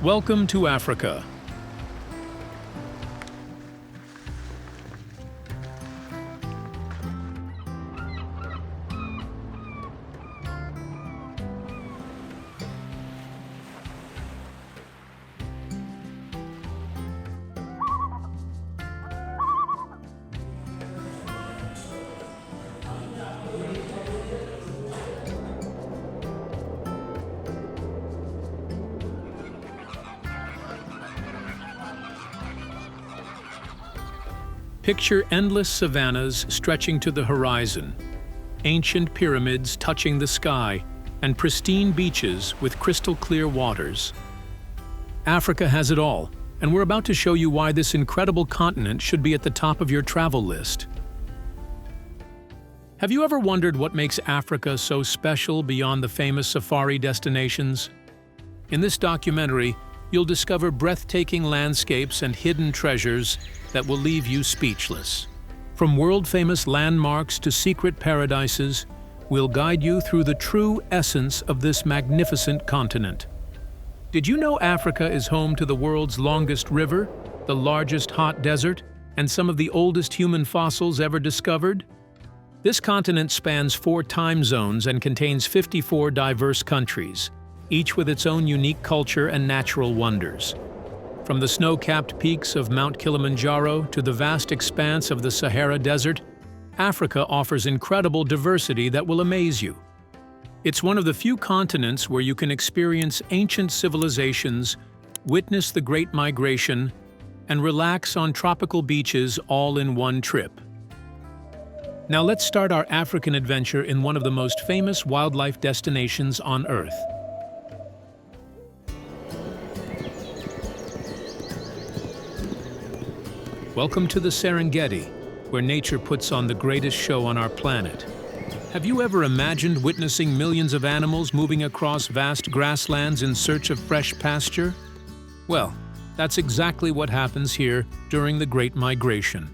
Welcome to Africa. Picture endless savannas stretching to the horizon, ancient pyramids touching the sky, and pristine beaches with crystal-clear waters. Africa has it all, and we're about to show you why this incredible continent should be at the top of your travel list. Have you ever wondered what makes Africa so special beyond the famous safari destinations? In this documentary, you'll discover breathtaking landscapes and hidden treasures that will leave you speechless. From world-famous landmarks to secret paradises, we'll guide you through the true essence of this magnificent continent. Did you know Africa is home to the world's longest river, the largest hot desert, and some of the oldest human fossils ever discovered? This continent spans 4 time zones and contains 54 diverse countries, each with its own unique culture and natural wonders. From the snow-capped peaks of Mount Kilimanjaro to the vast expanse of the Sahara Desert, Africa offers incredible diversity that will amaze you. It's one of the few continents where you can experience ancient civilizations, witness the Great Migration, and relax on tropical beaches all in one trip. Now let's start our African adventure in one of the most famous wildlife destinations on Earth. Welcome to the Serengeti, where nature puts on the greatest show on our planet. Have you ever imagined witnessing millions of animals moving across vast grasslands in search of fresh pasture? Well, that's exactly what happens here during the Great Migration.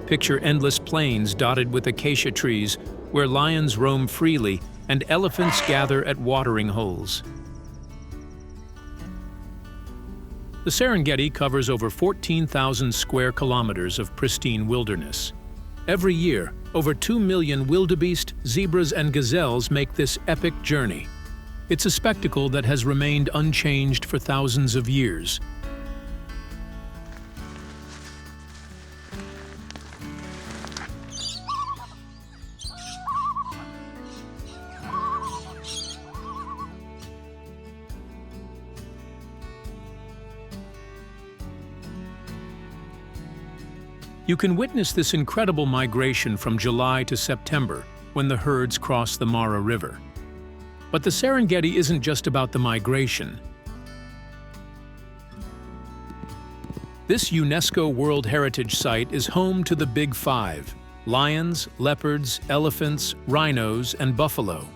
Picture endless plains dotted with acacia trees, where lions roam freely and elephants gather at watering holes. The Serengeti covers over 14,000 square kilometers of pristine wilderness. Every year, over 2 million wildebeest, zebras, and gazelles make this epic journey. It's a spectacle that has remained unchanged for thousands of years. You can witness this incredible migration from July to September, when the herds cross the Mara River. But the Serengeti isn't just about the migration. This UNESCO World Heritage Site is home to the Big Five: lions, leopards, elephants, rhinos, and buffalo.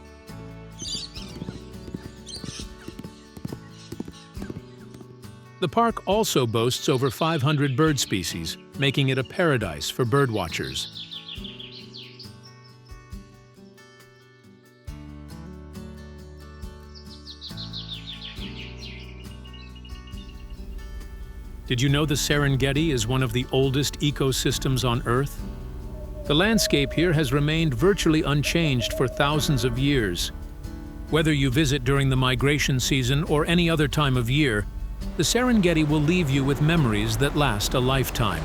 The park also boasts over 500 bird species, making it a paradise for birdwatchers. Did you know the Serengeti is one of the oldest ecosystems on Earth? The landscape here has remained virtually unchanged for thousands of years. Whether you visit during the migration season or any other time of year, the Serengeti will leave you with memories that last a lifetime.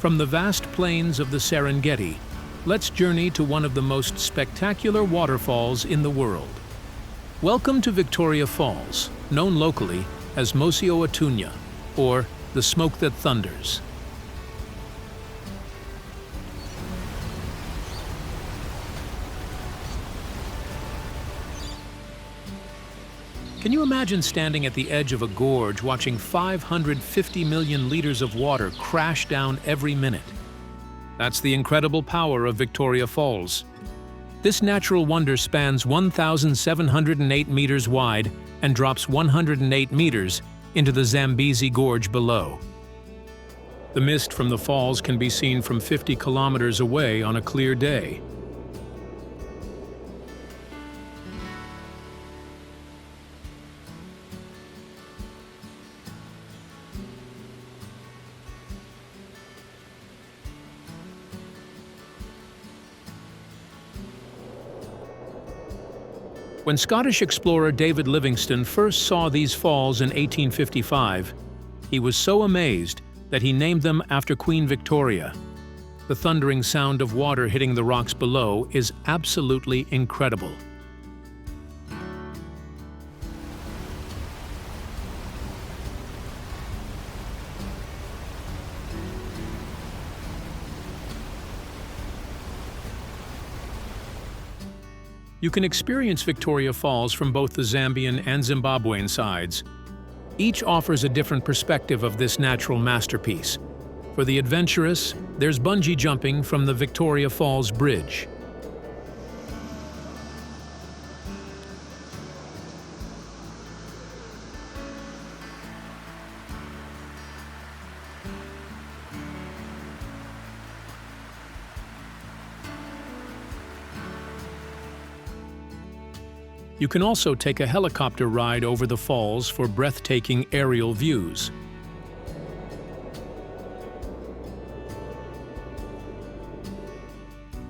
From the vast plains of the Serengeti, let's journey to one of the most spectacular waterfalls in the world. Welcome to Victoria Falls, known locally as Mosi-oa-Tunya, or the Smoke That Thunders. Can you imagine standing at the edge of a gorge watching 550 million liters of water crash down every minute? That's the incredible power of Victoria Falls. This natural wonder spans 1,708 meters wide and drops 108 meters into the Zambezi Gorge below. The mist from the falls can be seen from 50 kilometers away on a clear day. When Scottish explorer David Livingstone first saw these falls in 1855, he was so amazed that he named them after Queen Victoria. The thundering sound of water hitting the rocks below is absolutely incredible. You can experience Victoria Falls from both the Zambian and Zimbabwean sides. Each offers a different perspective of this natural masterpiece. For the adventurous, there's bungee jumping from the Victoria Falls Bridge. You can also take a helicopter ride over the falls for breathtaking aerial views.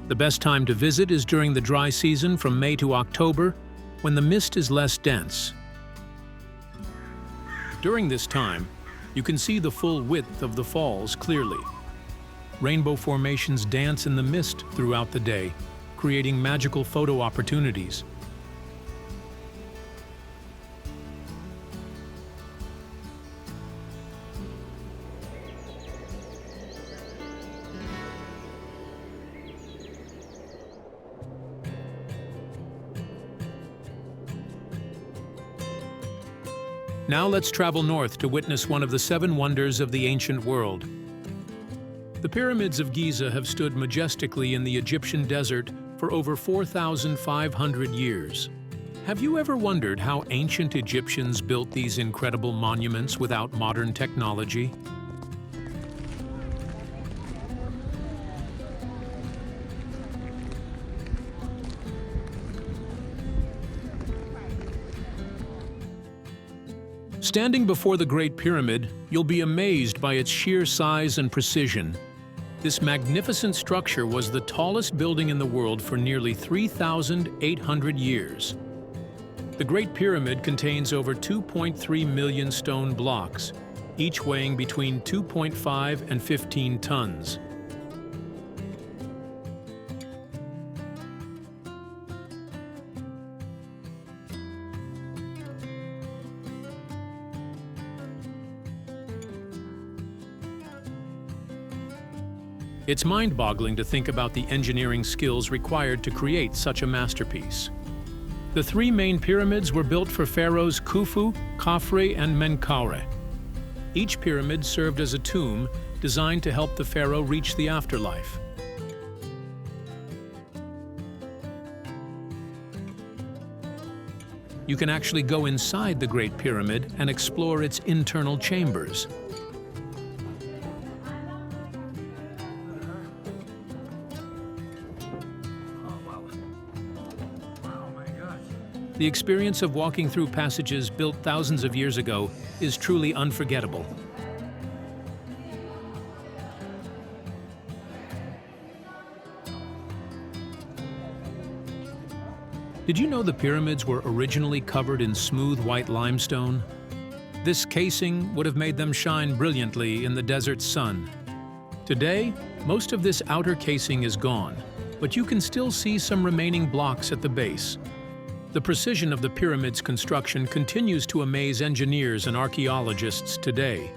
The best time to visit is during the dry season from May to October, when the mist is less dense. During this time, you can see the full width of the falls clearly. Rainbow formations dance in the mist throughout the day, creating magical photo opportunities. Now let's travel north to witness one of the 7 wonders of the ancient world. The pyramids of Giza have stood majestically in the Egyptian desert for over 4,500 years. Have you ever wondered how ancient Egyptians built these incredible monuments without modern technology? Standing before the Great Pyramid, you'll be amazed by its sheer size and precision. This magnificent structure was the tallest building in the world for nearly 3,800 years. The Great Pyramid contains over 2.3 million stone blocks, each weighing between 2.5 and 15 tons. It's mind-boggling to think about the engineering skills required to create such a masterpiece. The 3 main pyramids were built for pharaohs Khufu, Khafre, and Menkaure. Each pyramid served as a tomb designed to help the pharaoh reach the afterlife. You can actually go inside the Great Pyramid and explore its internal chambers. The experience of walking through passages built thousands of years ago is truly unforgettable. Did you know the pyramids were originally covered in smooth white limestone? This casing would have made them shine brilliantly in the desert sun. Today, most of this outer casing is gone, but you can still see some remaining blocks at the base. The precision of the pyramid's construction continues to amaze engineers and archaeologists today.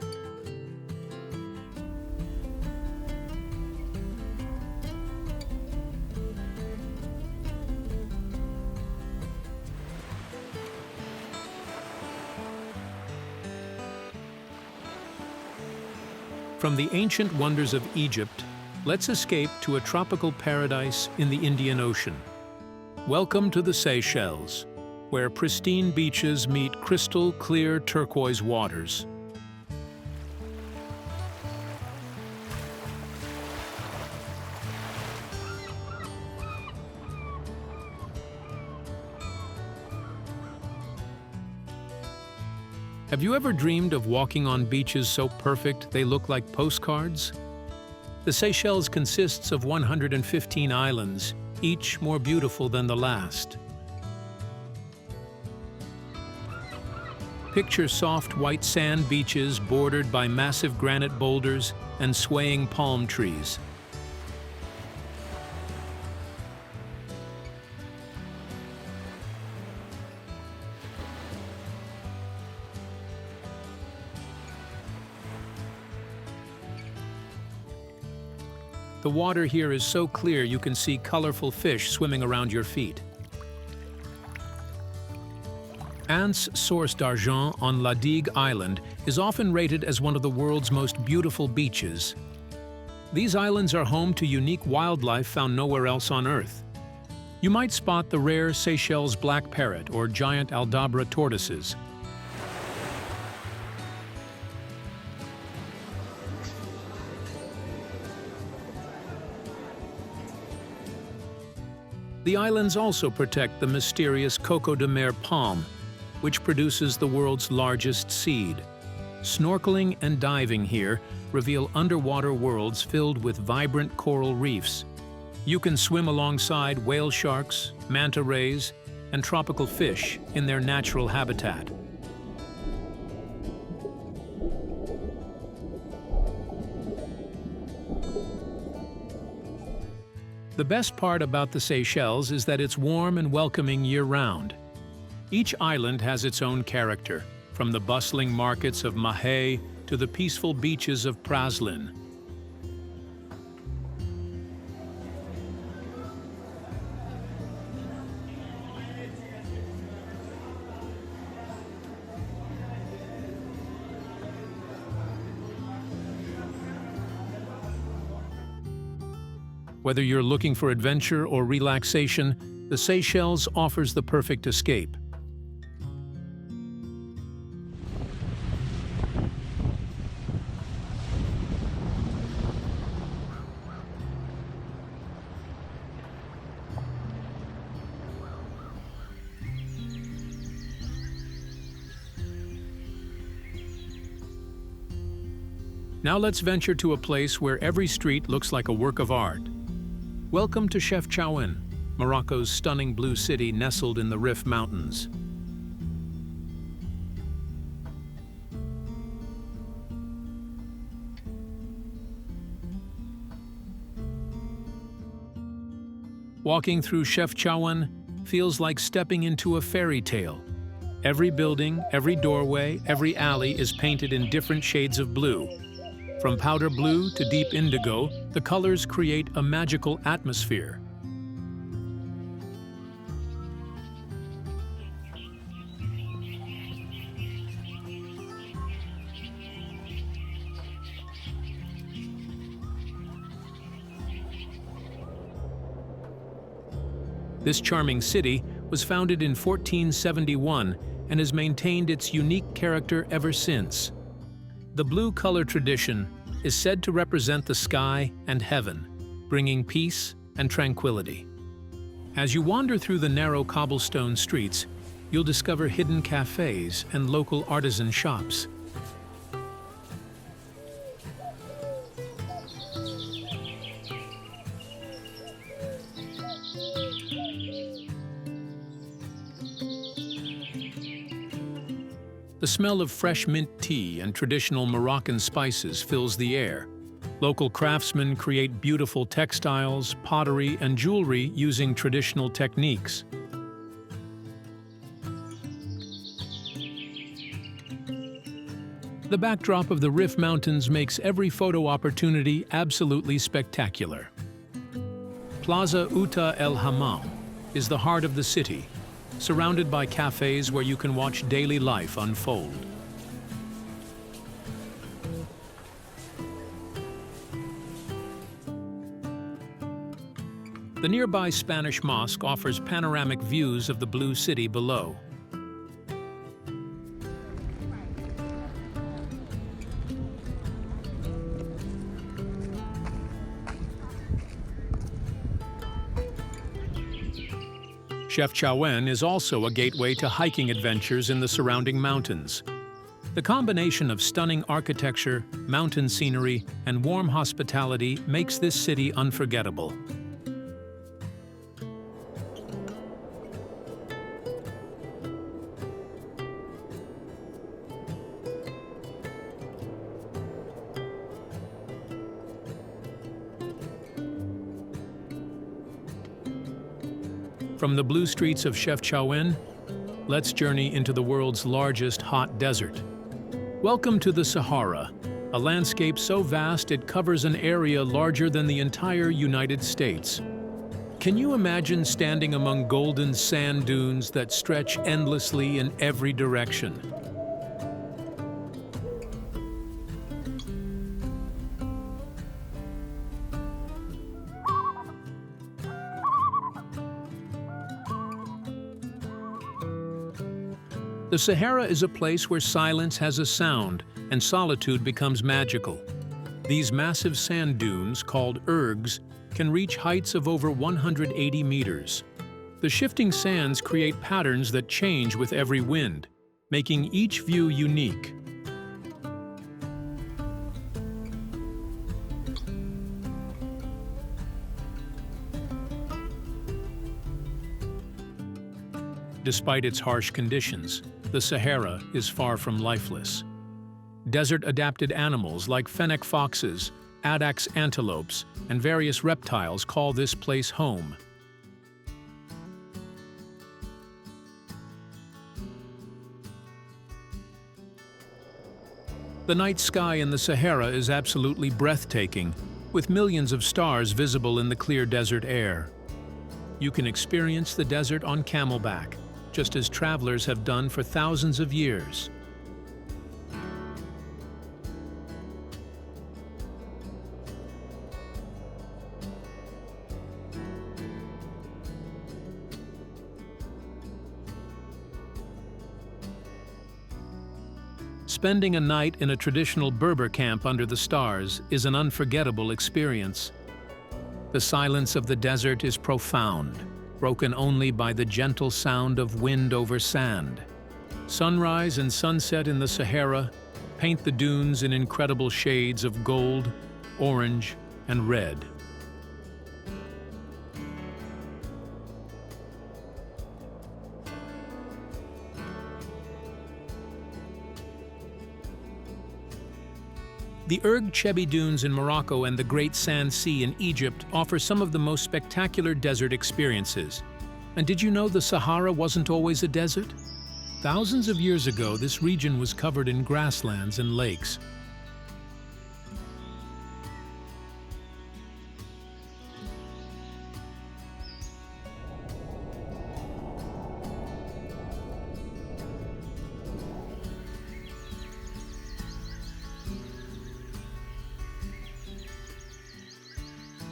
From the ancient wonders of Egypt, let's escape to a tropical paradise in the Indian Ocean. Welcome to the Seychelles, where pristine beaches meet crystal clear turquoise waters. Have you ever dreamed of walking on beaches so perfect they look like postcards? The Seychelles consists of 115 islands, each more beautiful than the last. Picture soft white sand beaches bordered by massive granite boulders and swaying palm trees. The water here is so clear you can see colorful fish swimming around your feet. Anse Source d'Argent on La Digue Island is often rated as one of the world's most beautiful beaches. These islands are home to unique wildlife found nowhere else on Earth. You might spot the rare Seychelles black parrot or giant Aldabra tortoises. The islands also protect the mysterious coco de mer palm, which produces the world's largest seed. Snorkeling and diving here reveal underwater worlds filled with vibrant coral reefs. You can swim alongside whale sharks, manta rays, and tropical fish in their natural habitat. The best part about the Seychelles is that it's warm and welcoming year-round. Each island has its own character, from the bustling markets of Mahé to the peaceful beaches of Praslin. Whether you're looking for adventure or relaxation, the Seychelles offers the perfect escape. Now let's venture to a place where every street looks like a work of art. Welcome to Chefchaouen, Morocco's stunning blue city nestled in the Rif Mountains. Walking through Chefchaouen feels like stepping into a fairy tale. Every building, every doorway, every alley is painted in different shades of blue. From powder blue to deep indigo, the colors create a magical atmosphere. This charming city was founded in 1471 and has maintained its unique character ever since. The blue color tradition is said to represent the sky and heaven, bringing peace and tranquility. As you wander through the narrow cobblestone streets, you'll discover hidden cafes and local artisan shops. The smell of fresh mint tea and traditional Moroccan spices fills the air. Local craftsmen create beautiful textiles, pottery, and jewelry using traditional techniques. The backdrop of the Rif Mountains makes every photo opportunity absolutely spectacular. Plaza Uta El Hammam is the heart of the city, surrounded by cafes where you can watch daily life unfold. The nearby Spanish mosque offers panoramic views of the blue city below. Chefchaouen is also a gateway to hiking adventures in the surrounding mountains. The combination of stunning architecture, mountain scenery, and warm hospitality makes this city unforgettable. From the blue streets of Chefchaouen, let's journey into the world's largest hot desert. Welcome to the Sahara, a landscape so vast it covers an area larger than the entire United States. Can you imagine standing among golden sand dunes that stretch endlessly in every direction? The Sahara is a place where silence has a sound and solitude becomes magical. These massive sand dunes, called ergs, can reach heights of over 180 meters. The shifting sands create patterns that change with every wind, making each view unique. Despite its harsh conditions, the Sahara is far from lifeless. Desert-adapted animals like fennec foxes, addax antelopes, and various reptiles call this place home. The night sky in the Sahara is absolutely breathtaking, with millions of stars visible in the clear desert air. You can experience the desert on camelback, just as travelers have done for thousands of years. Spending a night in a traditional Berber camp under the stars is an unforgettable experience. The silence of the desert is profound, broken only by the gentle sound of wind over sand. Sunrise and sunset in the Sahara paint the dunes in incredible shades of gold, orange, and red. The Erg Chebi Dunes in Morocco and the Great Sand Sea in Egypt offer some of the most spectacular desert experiences. And did you know the Sahara wasn't always a desert? Thousands of years ago, this region was covered in grasslands and lakes.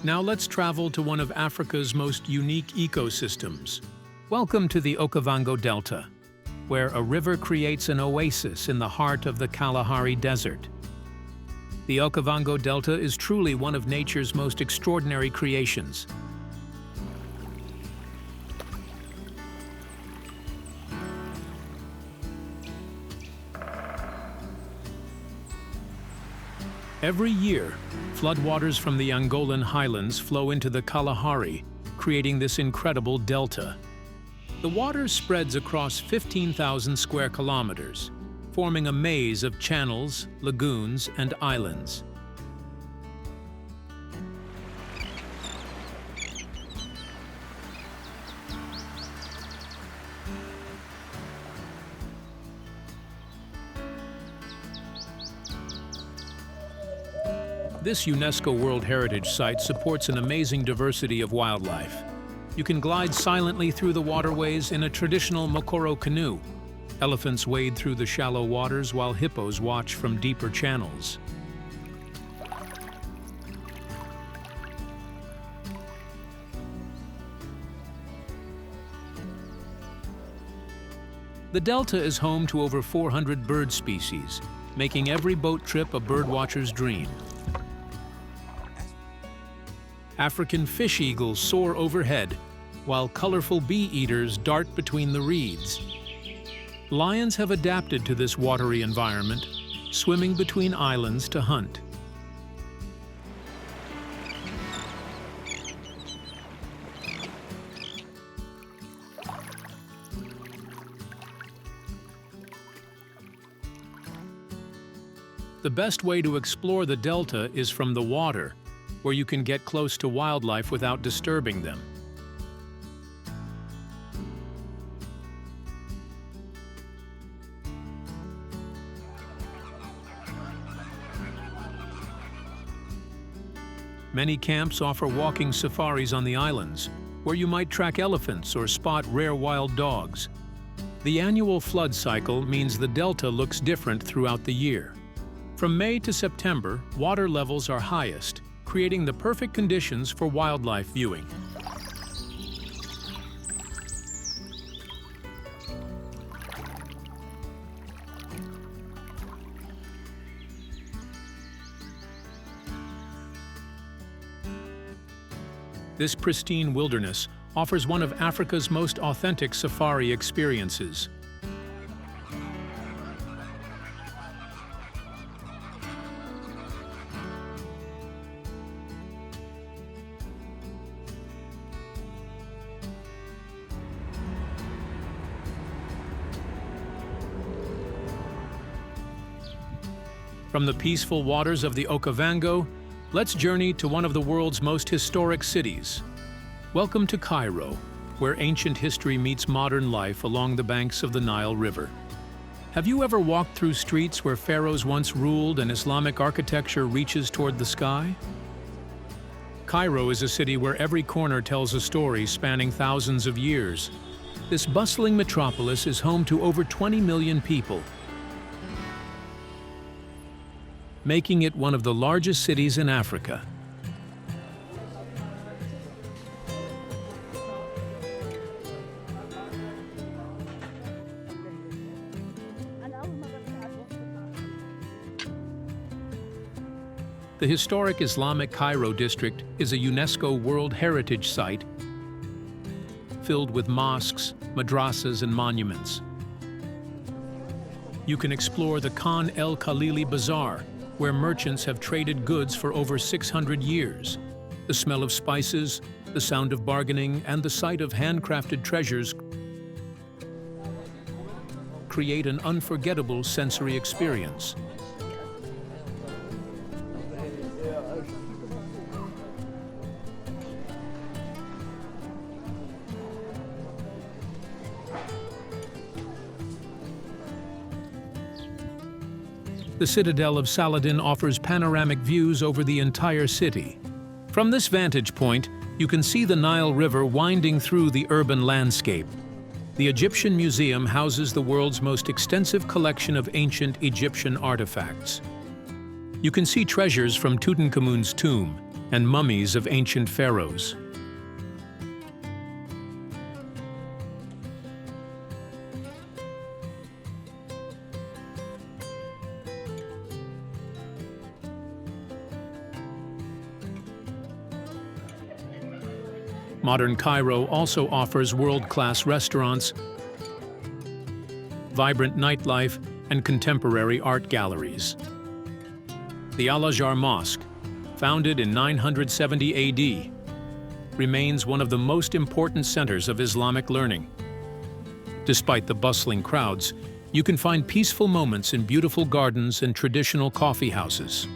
Now let's travel to one of Africa's most unique ecosystems. Welcome to the Okavango Delta, where a river creates an oasis in the heart of the Kalahari Desert. The Okavango Delta is truly one of nature's most extraordinary creations. Every year, floodwaters from the Angolan highlands flow into the Kalahari, creating this incredible delta. The water spreads across 15,000 square kilometers, forming a maze of channels, lagoons, and islands. This UNESCO World Heritage Site supports an amazing diversity of wildlife. You can glide silently through the waterways in a traditional Mokoro canoe. Elephants wade through the shallow waters while hippos watch from deeper channels. The Delta is home to over 400 bird species, making every boat trip a birdwatcher's dream. African fish eagles soar overhead, while colorful bee-eaters dart between the reeds. Lions have adapted to this watery environment, swimming between islands to hunt. The best way to explore the Delta is from the water, where you can get close to wildlife without disturbing them. Many camps offer walking safaris on the islands, where you might track elephants or spot rare wild dogs. The annual flood cycle means the Delta looks different throughout the year. From May to September, water levels are highest, creating the perfect conditions for wildlife viewing. This pristine wilderness offers one of Africa's most authentic safari experiences. From the peaceful waters of the Okavango, let's journey to one of the world's most historic cities. Welcome to Cairo, where ancient history meets modern life along the banks of the Nile River. Have you ever walked through streets where pharaohs once ruled and Islamic architecture reaches toward the sky? Cairo is a city where every corner tells a story spanning thousands of years. This bustling metropolis is home to over 20 million people, making it one of the largest cities in Africa. The historic Islamic Cairo district is a UNESCO World Heritage Site filled with mosques, madrasas, and monuments. You can explore the Khan El Khalili Bazaar, where merchants have traded goods for over 600 years. The smell of spices, the sound of bargaining, and the sight of handcrafted treasures create an unforgettable sensory experience. The Citadel of Saladin offers panoramic views over the entire city. From this vantage point, you can see the Nile River winding through the urban landscape. The Egyptian Museum houses the world's most extensive collection of ancient Egyptian artifacts. You can see treasures from Tutankhamun's tomb and mummies of ancient pharaohs. Modern Cairo also offers world-class restaurants, vibrant nightlife, and contemporary art galleries. The Al-Azhar Mosque, founded in 970 AD, remains one of the most important centers of Islamic learning. Despite the bustling crowds, you can find peaceful moments in beautiful gardens and traditional coffee houses.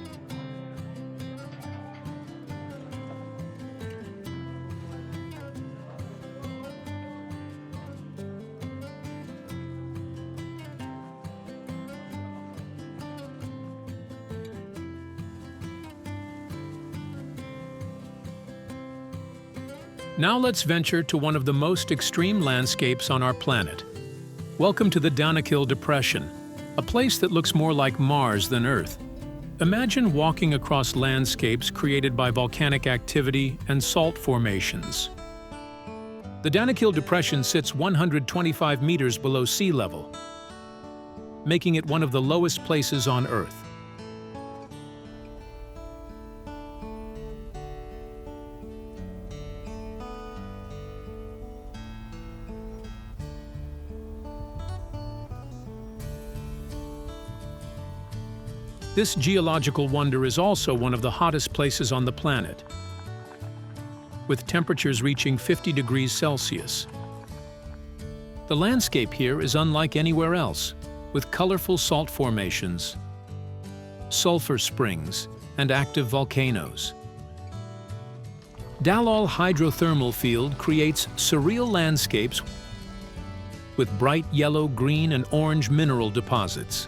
Now let's venture to one of the most extreme landscapes on our planet. Welcome to the Danakil Depression, a place that looks more like Mars than Earth. Imagine walking across landscapes created by volcanic activity and salt formations. The Danakil Depression sits 125 meters below sea level, making it one of the lowest places on Earth. This geological wonder is also one of the hottest places on the planet, with temperatures reaching 50 degrees Celsius. The landscape here is unlike anywhere else, with colorful salt formations, sulfur springs, and active volcanoes. Dalol hydrothermal field creates surreal landscapes with bright yellow, green, and orange mineral deposits.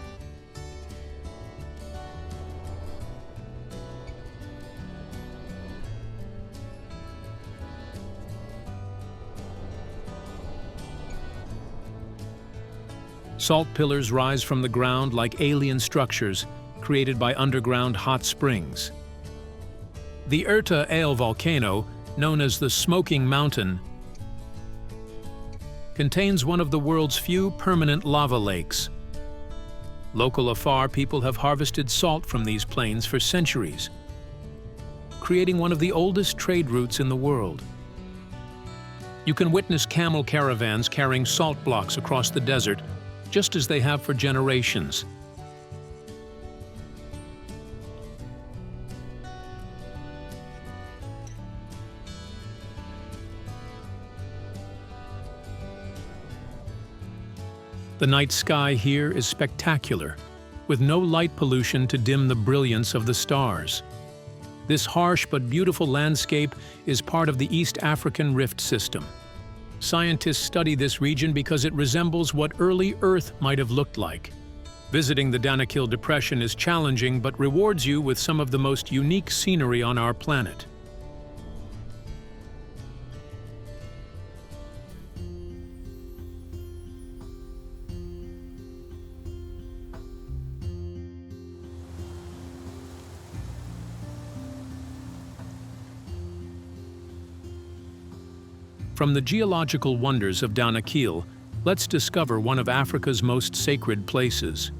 Salt pillars rise from the ground like alien structures created by underground hot springs. The Erta Ale volcano, known as the Smoking Mountain, contains one of the world's few permanent lava lakes. Local Afar people have harvested salt from these plains for centuries, creating one of the oldest trade routes in the world. You can witness camel caravans carrying salt blocks across the desert, just as they have for generations. The night sky here is spectacular, with no light pollution to dim the brilliance of the stars. This harsh but beautiful landscape is part of the East African Rift System. Scientists study this region because it resembles what early Earth might have looked like. Visiting the Danakil Depression is challenging but rewards you with some of the most unique scenery on our planet. From the geological wonders of Danakil, let's discover one of Africa's most sacred places.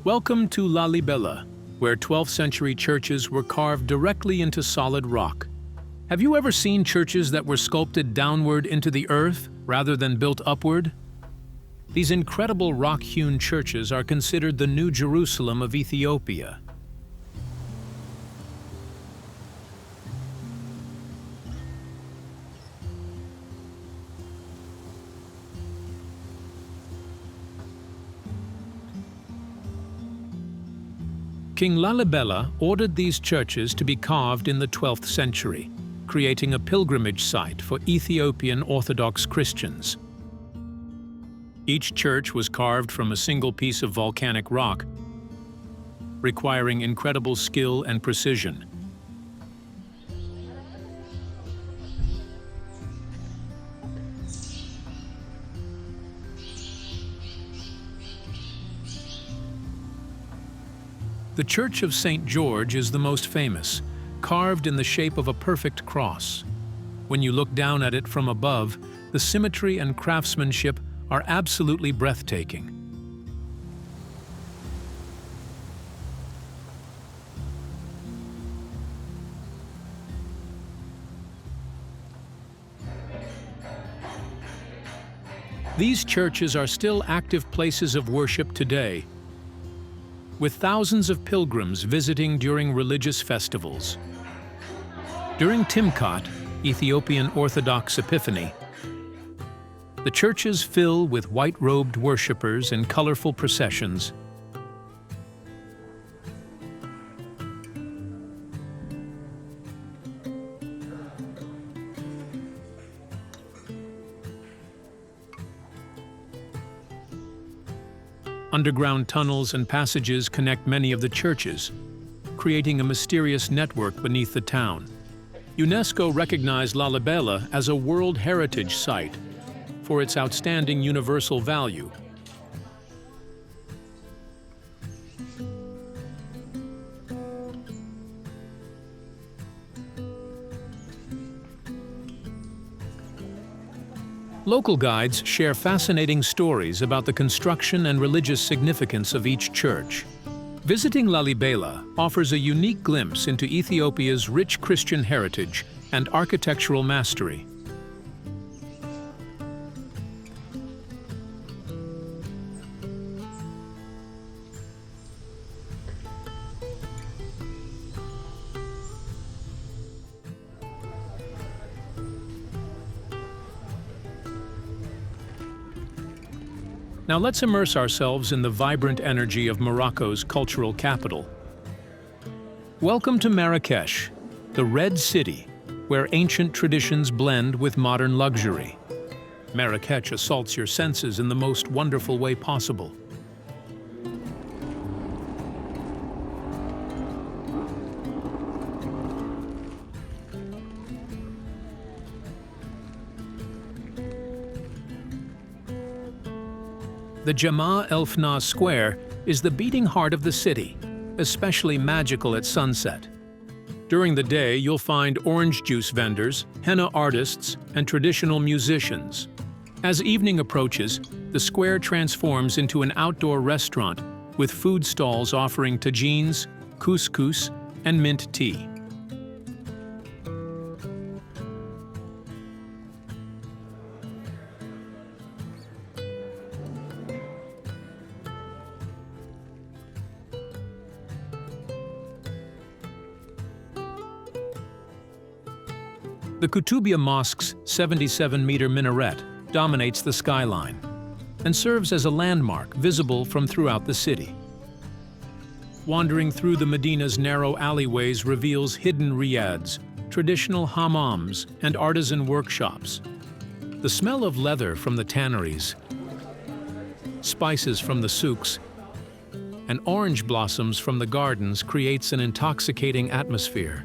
Welcome to Lalibela, where 12th century churches were carved directly into solid rock. Have you ever seen churches that were sculpted downward into the earth rather than built upward? These incredible rock-hewn churches are considered the New Jerusalem of Ethiopia. King Lalibela ordered these churches to be carved in the 12th century, creating a pilgrimage site for Ethiopian Orthodox Christians. Each church was carved from a single piece of volcanic rock, requiring incredible skill and precision. The Church of St. George is the most famous, carved in the shape of a perfect cross. When you look down at it from above, the symmetry and craftsmanship are absolutely breathtaking. These churches are still active places of worship today, with thousands of pilgrims visiting during religious festivals. During Timkat, Ethiopian Orthodox Epiphany, the churches fill with white-robed worshippers in colorful processions. Underground tunnels and passages connect many of the churches, creating a mysterious network beneath the town. UNESCO recognized Lalibela as a World Heritage Site for its outstanding universal value. Local guides share fascinating stories about the construction and religious significance of each church. Visiting Lalibela offers a unique glimpse into Ethiopia's rich Christian heritage and architectural mastery. Now let's immerse ourselves in the vibrant energy of Morocco's cultural capital. Welcome to Marrakech, the Red City, where ancient traditions blend with modern luxury. Marrakech assaults your senses in the most wonderful way possible. The Jama El Fna Square is the beating heart of the city, especially magical at sunset. During the day, you'll find orange juice vendors, henna artists, and traditional musicians. As evening approaches, the square transforms into an outdoor restaurant with food stalls offering tagines, couscous, and mint tea. The Kutubia Mosque's 77-meter minaret dominates the skyline and serves as a landmark visible from throughout the city. Wandering through the Medina's narrow alleyways reveals hidden riads, traditional hammams, and artisan workshops. The smell of leather from the tanneries, spices from the souks, and orange blossoms from the gardens creates an intoxicating atmosphere.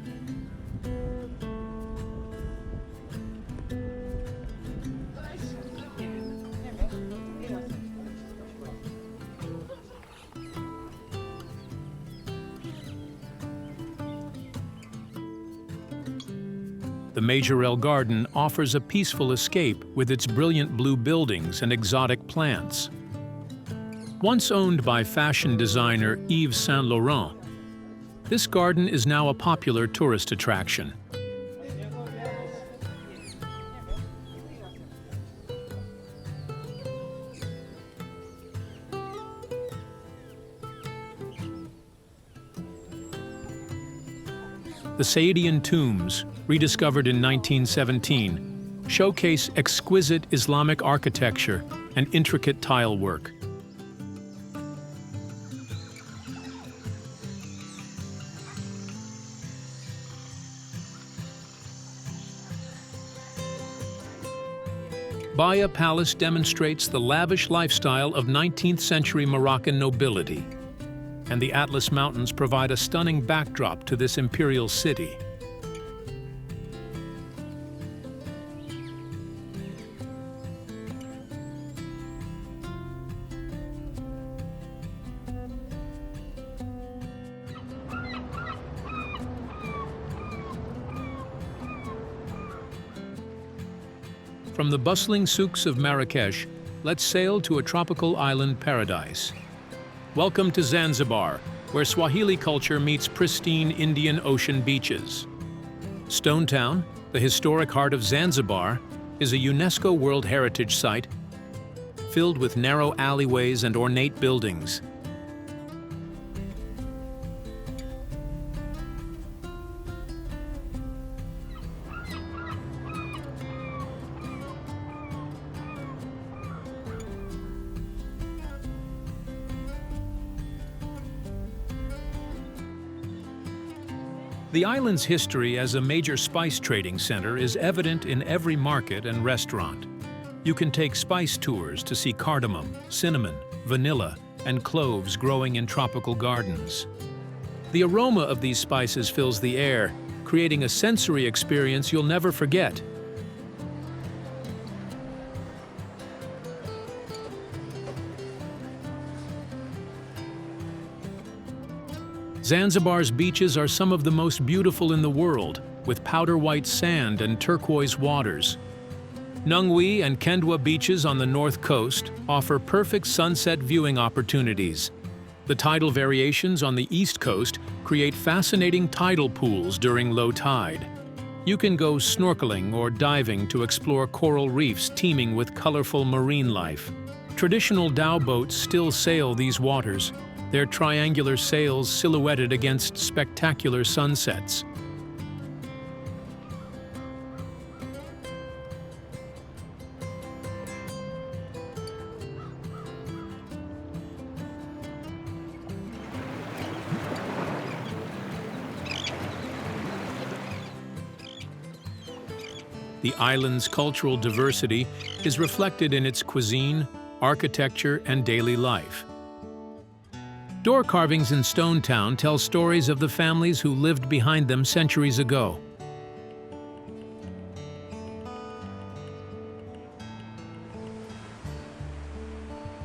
The Majorelle Garden offers a peaceful escape with its brilliant blue buildings and exotic plants. Once owned by fashion designer Yves Saint Laurent, this garden is now a popular tourist attraction. The Sayyidian tombs, rediscovered in 1917, showcase exquisite Islamic architecture and intricate tile work. Baia Palace demonstrates the lavish lifestyle of 19th-century Moroccan nobility, and the Atlas Mountains provide a stunning backdrop to this imperial city. From the bustling souks of Marrakech, let's sail to a tropical island paradise. Welcome to Zanzibar, where Swahili culture meets pristine Indian Ocean beaches. Stone Town, the historic heart of Zanzibar, is a UNESCO World Heritage Site filled with narrow alleyways and ornate buildings. The island's history as a major spice trading center is evident in every market and restaurant. You can take spice tours to see cardamom, cinnamon, vanilla, and cloves growing in tropical gardens. The aroma of these spices fills the air, creating a sensory experience you'll never forget. Zanzibar's beaches are some of the most beautiful in the world, with powder white sand and turquoise waters. Nungwi and Kendwa beaches on the north coast offer perfect sunset viewing opportunities. The tidal variations on the east coast create fascinating tidal pools during low tide. You can go snorkeling or diving to explore coral reefs teeming with colorful marine life. Traditional dhow boats still sail these waters, their triangular sails silhouetted against spectacular sunsets. The island's cultural diversity is reflected in its cuisine, architecture, and daily life. Door carvings in Stone Town tell stories of the families who lived behind them centuries ago.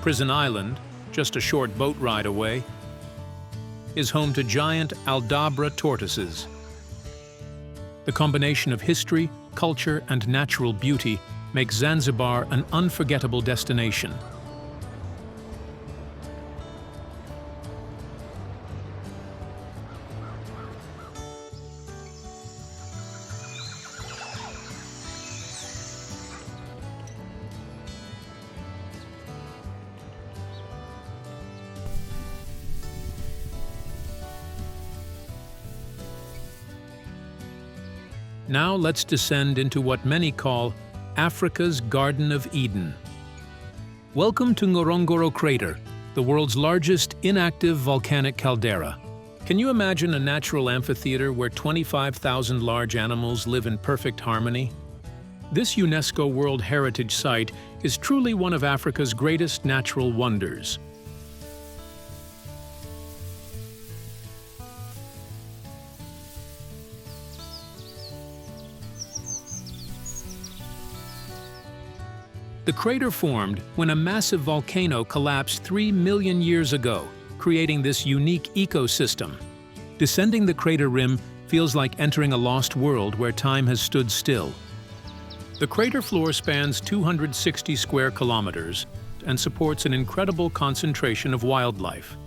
Prison Island, just a short boat ride away, is home to giant Aldabra tortoises. The combination of history, culture, and natural beauty makes Zanzibar an unforgettable destination. Now let's descend into what many call Africa's Garden of Eden. Welcome to Ngorongoro Crater, the world's largest inactive volcanic caldera. Can you imagine a natural amphitheater where 25,000 large animals live in perfect harmony? This UNESCO World Heritage Site is truly one of Africa's greatest natural wonders. The crater formed when a massive volcano collapsed 3 million years ago, creating this unique ecosystem. Descending the crater rim feels like entering a lost world where time has stood still. The crater floor spans 260 square kilometers and supports an incredible concentration of wildlife.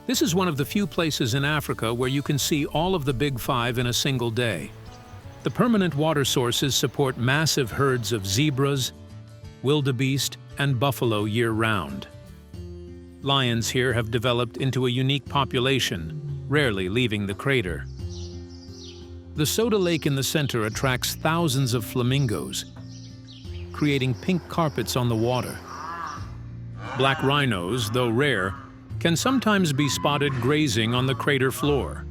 This is one of the few places in Africa where you can see all of the Big Five in a single day. The permanent water sources support massive herds of zebras, wildebeest, and buffalo year-round. Lions here have developed into a unique population, rarely leaving the crater. The Soda Lake in the center attracts thousands of flamingos, creating pink carpets on the water. Black rhinos, though rare, can sometimes be spotted grazing on the crater floor.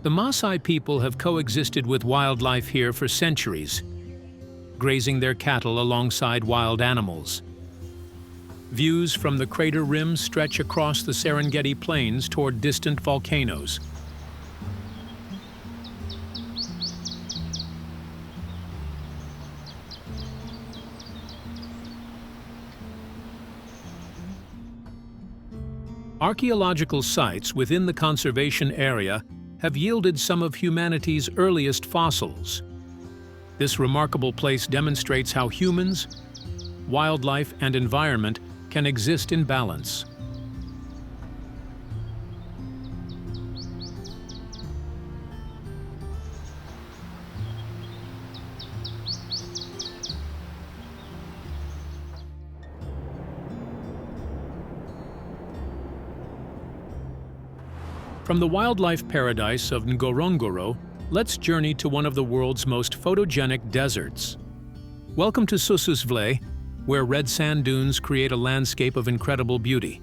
The Maasai people have coexisted with wildlife here for centuries, grazing their cattle alongside wild animals. Views from the crater rim stretch across the Serengeti plains toward distant volcanoes. Archaeological sites within the conservation area have yielded some of humanity's earliest fossils. This remarkable place demonstrates how humans, wildlife, and environment can exist in balance. From the wildlife paradise of Ngorongoro, let's journey to one of the world's most photogenic deserts. Welcome to Sossusvlei, where red sand dunes create a landscape of incredible beauty.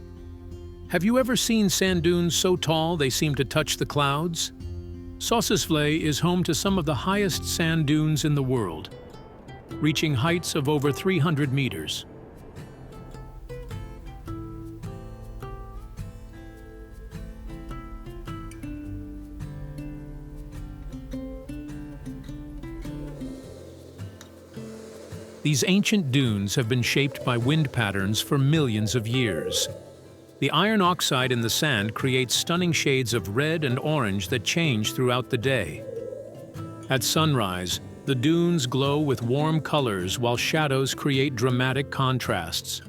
Have you ever seen sand dunes so tall they seem to touch the clouds? Sossusvlei is home to some of the highest sand dunes in the world, reaching heights of over 300 meters. These ancient dunes have been shaped by wind patterns for millions of years. The iron oxide in the sand creates stunning shades of red and orange that change throughout the day. At sunrise, the dunes glow with warm colors while shadows create dramatic contrasts.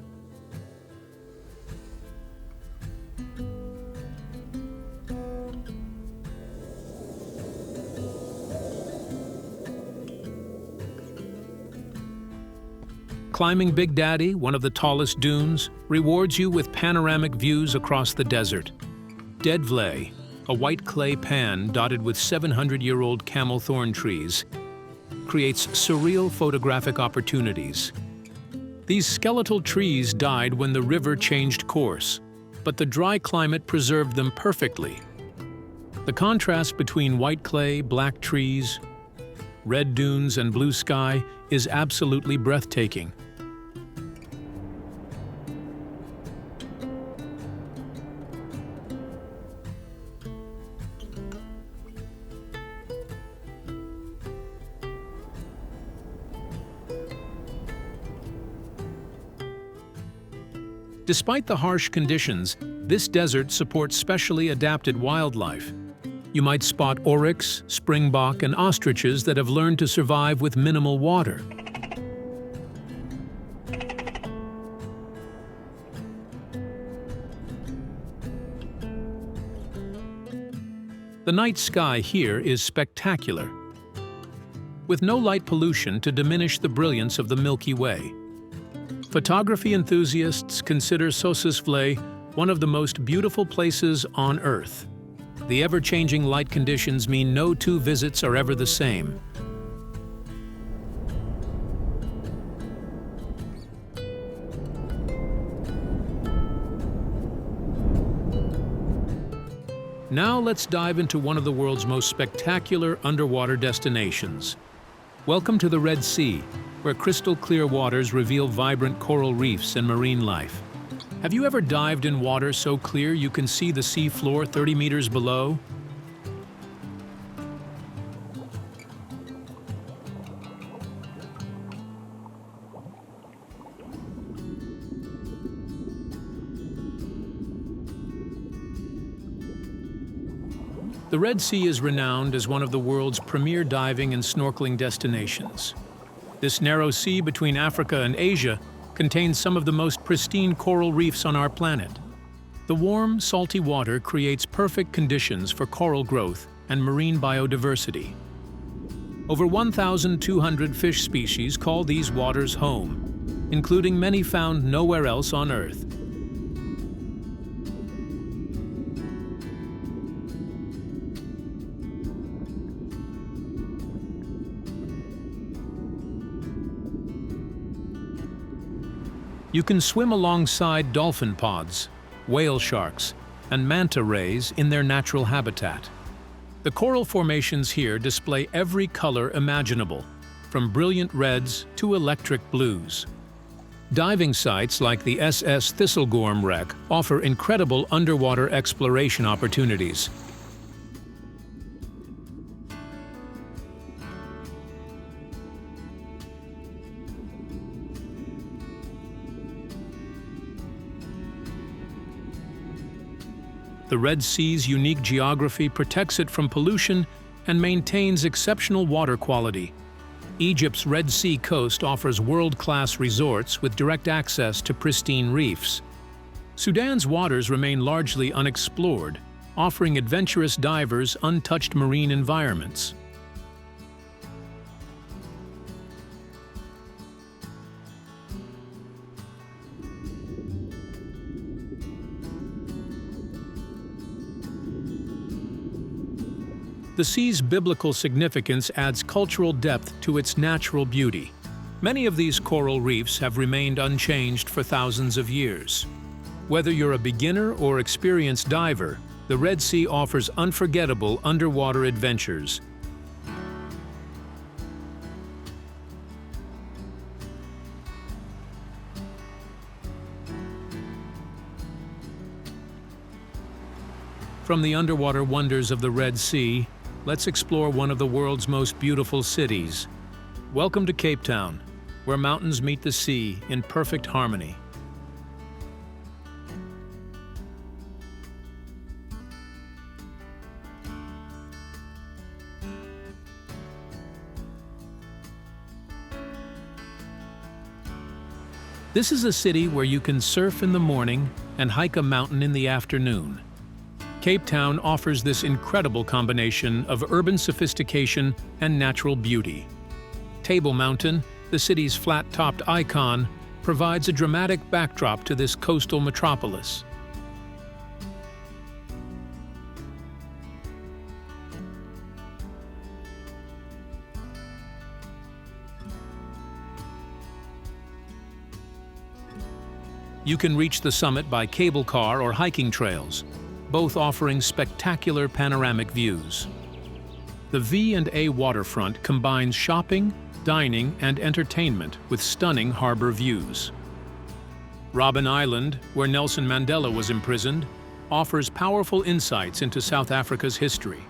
Climbing Big Daddy, one of the tallest dunes, rewards you with panoramic views across the desert. Vlei, a white clay pan dotted with 700-year-old camel thorn trees, creates surreal photographic opportunities. These skeletal trees died when the river changed course, but the dry climate preserved them perfectly. The contrast between white clay, black trees, red dunes, and blue sky is absolutely breathtaking. Despite the harsh conditions, this desert supports specially adapted wildlife. You might spot oryx, springbok, and ostriches that have learned to survive with minimal water. The night sky here is spectacular, with no light pollution to diminish the brilliance of the Milky Way. Photography enthusiasts consider Sossusvlei one of the most beautiful places on Earth. The ever-changing light conditions mean no two visits are ever the same. Now let's dive into one of the world's most spectacular underwater destinations. Welcome to the Red Sea, where crystal-clear waters reveal vibrant coral reefs and marine life. Have you ever dived in water so clear you can see the sea floor 30 meters below? The Red Sea is renowned as one of the world's premier diving and snorkeling destinations. This narrow sea between Africa and Asia contains some of the most pristine coral reefs on our planet. The warm, salty water creates perfect conditions for coral growth and marine biodiversity. Over 1,200 fish species call these waters home, including many found nowhere else on Earth. You can swim alongside dolphin pods, whale sharks, and manta rays in their natural habitat. The coral formations here display every color imaginable, from brilliant reds to electric blues. Diving sites like the SS Thistlegorm wreck offer incredible underwater exploration opportunities. The Red Sea's unique geography protects it from pollution and maintains exceptional water quality. Egypt's Red Sea coast offers world-class resorts with direct access to pristine reefs. Sudan's waters remain largely unexplored, offering adventurous divers untouched marine environments. The sea's biblical significance adds cultural depth to its natural beauty. Many of these coral reefs have remained unchanged for thousands of years. Whether you're a beginner or experienced diver, the Red Sea offers unforgettable underwater adventures. From the underwater wonders of the Red Sea, let's explore one of the world's most beautiful cities. Welcome to Cape Town, where mountains meet the sea in perfect harmony. This is a city where you can surf in the morning and hike a mountain in the afternoon. Cape Town offers this incredible combination of urban sophistication and natural beauty. Table Mountain, the city's flat-topped icon, provides a dramatic backdrop to this coastal metropolis. You can reach the summit by cable car or hiking trails, both offering spectacular panoramic views. The V&A waterfront combines shopping, dining, and entertainment with stunning harbor views. Robben Island, where Nelson Mandela was imprisoned, offers powerful insights into South Africa's history.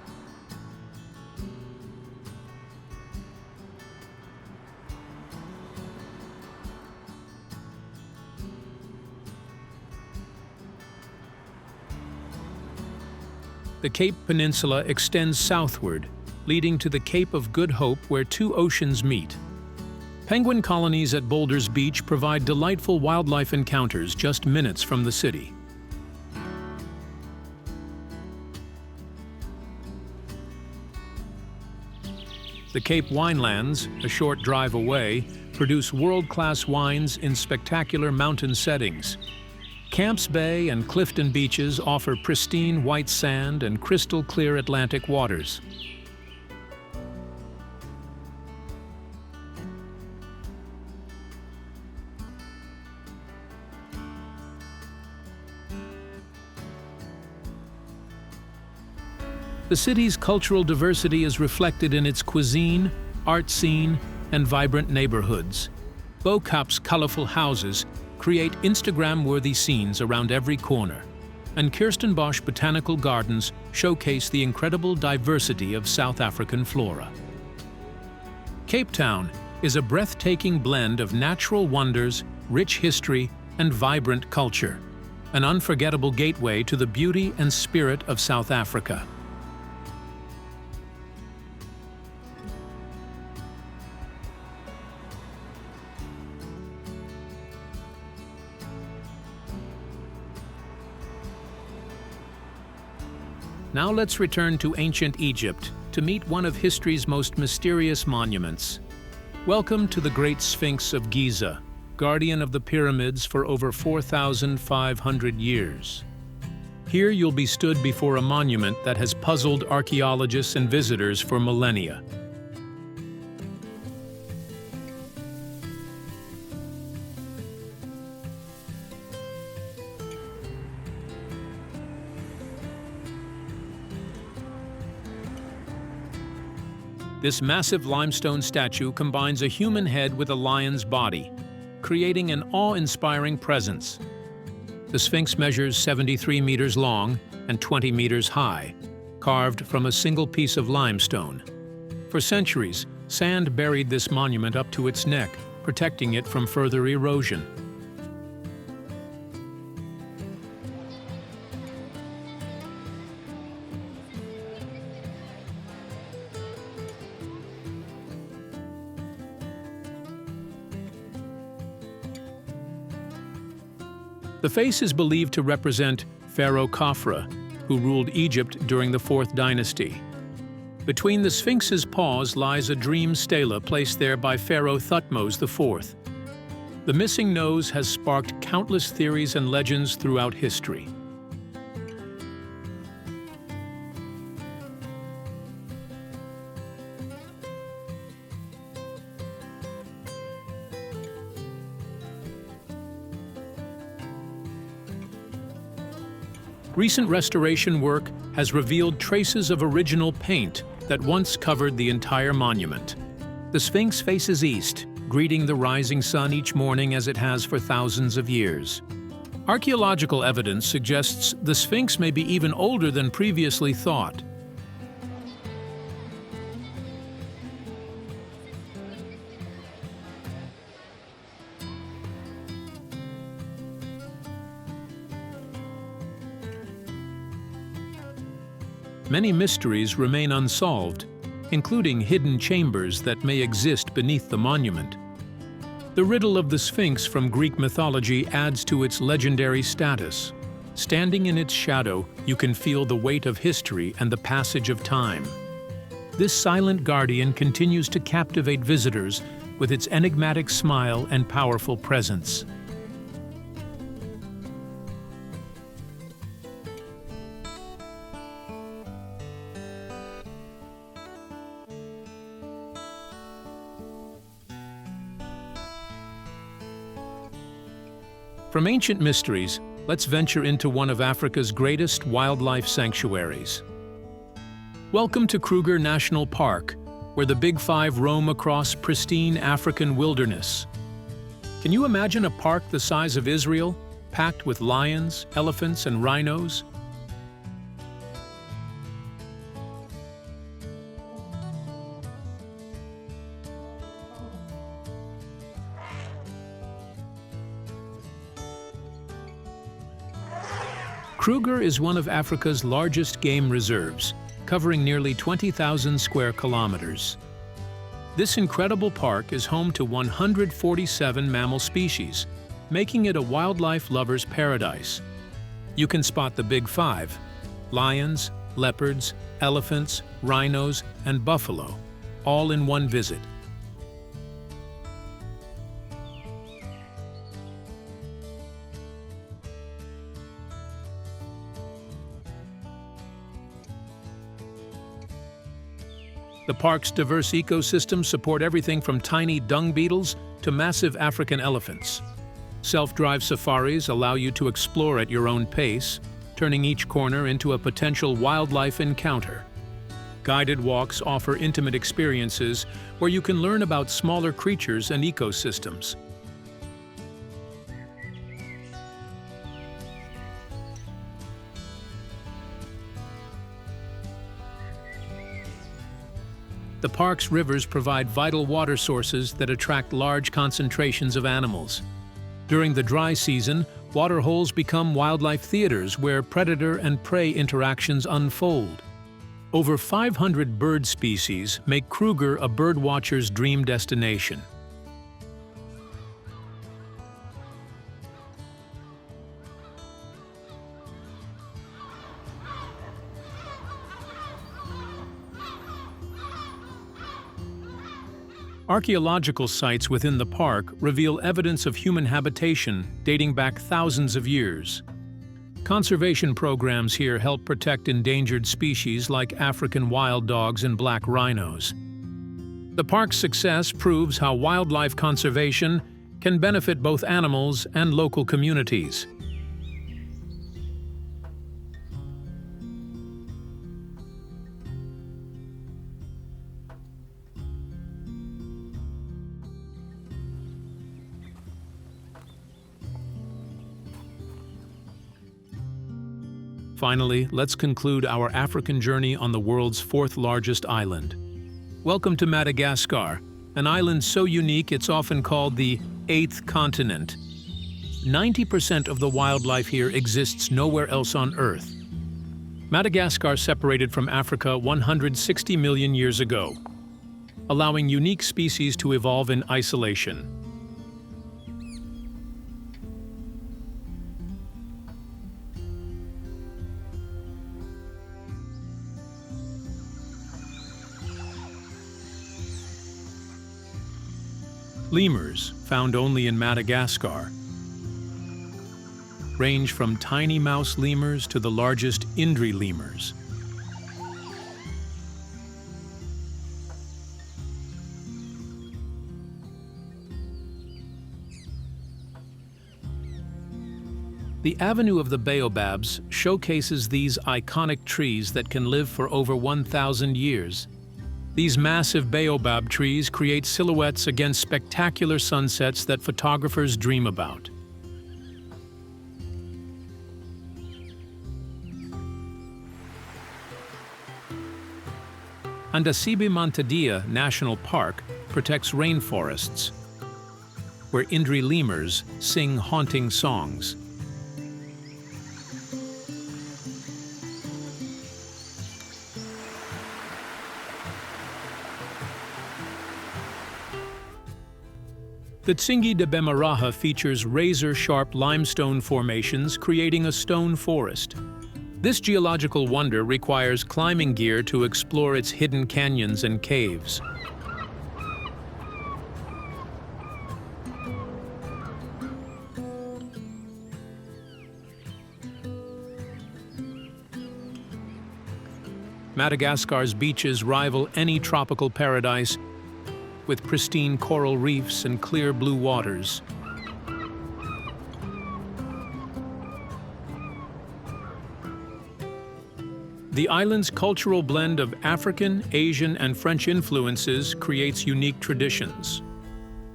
The Cape Peninsula extends southward, leading to the Cape of Good Hope where two oceans meet. Penguin colonies at Boulders Beach provide delightful wildlife encounters just minutes from the city. The Cape Winelands, a short drive away, produce world-class wines in spectacular mountain settings. Camps Bay and Clifton beaches offer pristine white sand and crystal-clear Atlantic waters. The city's cultural diversity is reflected in its cuisine, art scene, and vibrant neighborhoods. Bo Kap's colorful houses create Instagram-worthy scenes around every corner, and Kirstenbosch Botanical Gardens showcase the incredible diversity of South African flora. Cape Town is a breathtaking blend of natural wonders, rich history, and vibrant culture, an unforgettable gateway to the beauty and spirit of South Africa. Now let's return to ancient Egypt to meet one of history's most mysterious monuments. Welcome to the Great Sphinx of Giza, guardian of the pyramids for over 4,500 years. Here you'll be stood before a monument that has puzzled archaeologists and visitors for millennia. This massive limestone statue combines a human head with a lion's body, creating an awe-inspiring presence. The Sphinx measures 73 meters long and 20 meters high, carved from a single piece of limestone. For centuries, sand buried this monument up to its neck, protecting it from further erosion. The face is believed to represent Pharaoh Khafra, who ruled Egypt during the 4th dynasty. Between the Sphinx's paws lies a dream stela placed there by Pharaoh Thutmose IV. The missing nose has sparked countless theories and legends throughout history. Recent restoration work has revealed traces of original paint that once covered the entire monument. The Sphinx faces east, greeting the rising sun each morning as it has for thousands of years. Archaeological evidence suggests the Sphinx may be even older than previously thought. Many mysteries remain unsolved, including hidden chambers that may exist beneath the monument. The riddle of the Sphinx from Greek mythology adds to its legendary status. Standing in its shadow, you can feel the weight of history and the passage of time. This silent guardian continues to captivate visitors with its enigmatic smile and powerful presence. From ancient mysteries, let's venture into one of Africa's greatest wildlife sanctuaries. Welcome to Kruger National Park, where the Big Five roam across pristine African wilderness. Can you imagine a park the size of Israel, packed with lions, elephants, and rhinos? Kruger is one of Africa's largest game reserves, covering nearly 20,000 square kilometers. This incredible park is home to 147 mammal species, making it a wildlife lover's paradise. You can spot the Big Five: lions, leopards, elephants, rhinos, and buffalo, all in one visit. The park's diverse ecosystems support everything from tiny dung beetles to massive African elephants. Self-drive safaris allow you to explore at your own pace, turning each corner into a potential wildlife encounter. Guided walks offer intimate experiences where you can learn about smaller creatures and ecosystems. The park's rivers provide vital water sources that attract large concentrations of animals. During the dry season, water holes become wildlife theaters where predator and prey interactions unfold. Over 500 bird species make Kruger a birdwatcher's dream destination. Archaeological sites within the park reveal evidence of human habitation dating back thousands of years. Conservation programs here help protect endangered species like African wild dogs and black rhinos. The park's success proves how wildlife conservation can benefit both animals and local communities. Finally, let's conclude our African journey on the world's fourth largest island. Welcome to Madagascar, an island so unique it's often called the eighth continent. 90% of the wildlife here exists nowhere else on Earth. Madagascar separated from Africa 160 million years ago, allowing unique species to evolve in isolation. Lemurs, found only in Madagascar, range from tiny mouse lemurs to the largest Indri lemurs. The Avenue of the Baobabs showcases these iconic trees that can live for over 1,000 years. These massive baobab trees create silhouettes against spectacular sunsets that photographers dream about. Andasibe National Park protects rainforests, where Indri lemurs sing haunting songs. The Tsingy de Bemaraha features razor-sharp limestone formations creating a stone forest. This geological wonder requires climbing gear to explore its hidden canyons and caves. Madagascar's beaches rival any tropical paradise, with pristine coral reefs and clear blue waters. The island's cultural blend of African, Asian, and French influences creates unique traditions.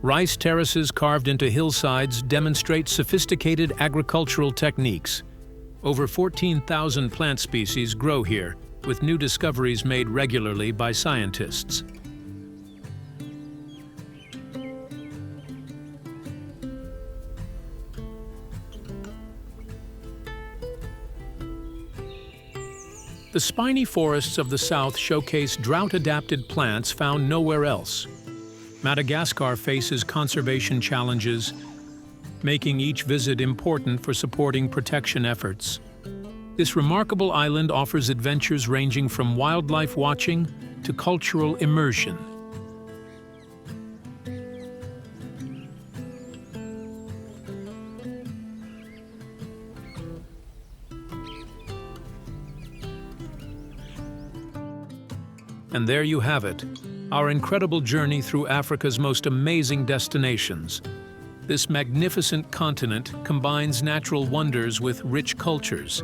Rice terraces carved into hillsides demonstrate sophisticated agricultural techniques. Over 14,000 plant species grow here, with new discoveries made regularly by scientists. The spiny forests of the south showcase drought-adapted plants found nowhere else. Madagascar faces conservation challenges, making each visit important for supporting protection efforts. This remarkable island offers adventures ranging from wildlife watching to cultural immersion. And there you have it, our incredible journey through Africa's most amazing destinations. This magnificent continent combines natural wonders with rich cultures,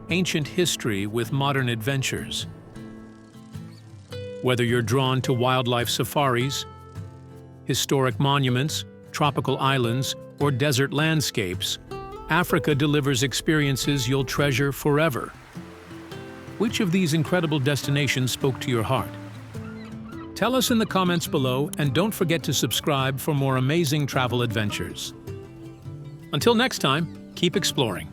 ancient history with modern adventures. Whether you're drawn to wildlife safaris, historic monuments, tropical islands, or desert landscapes, Africa delivers experiences you'll treasure forever. Which of these incredible destinations spoke to your heart? Tell us in the comments below, and don't forget to subscribe for more amazing travel adventures. Until next time, keep exploring.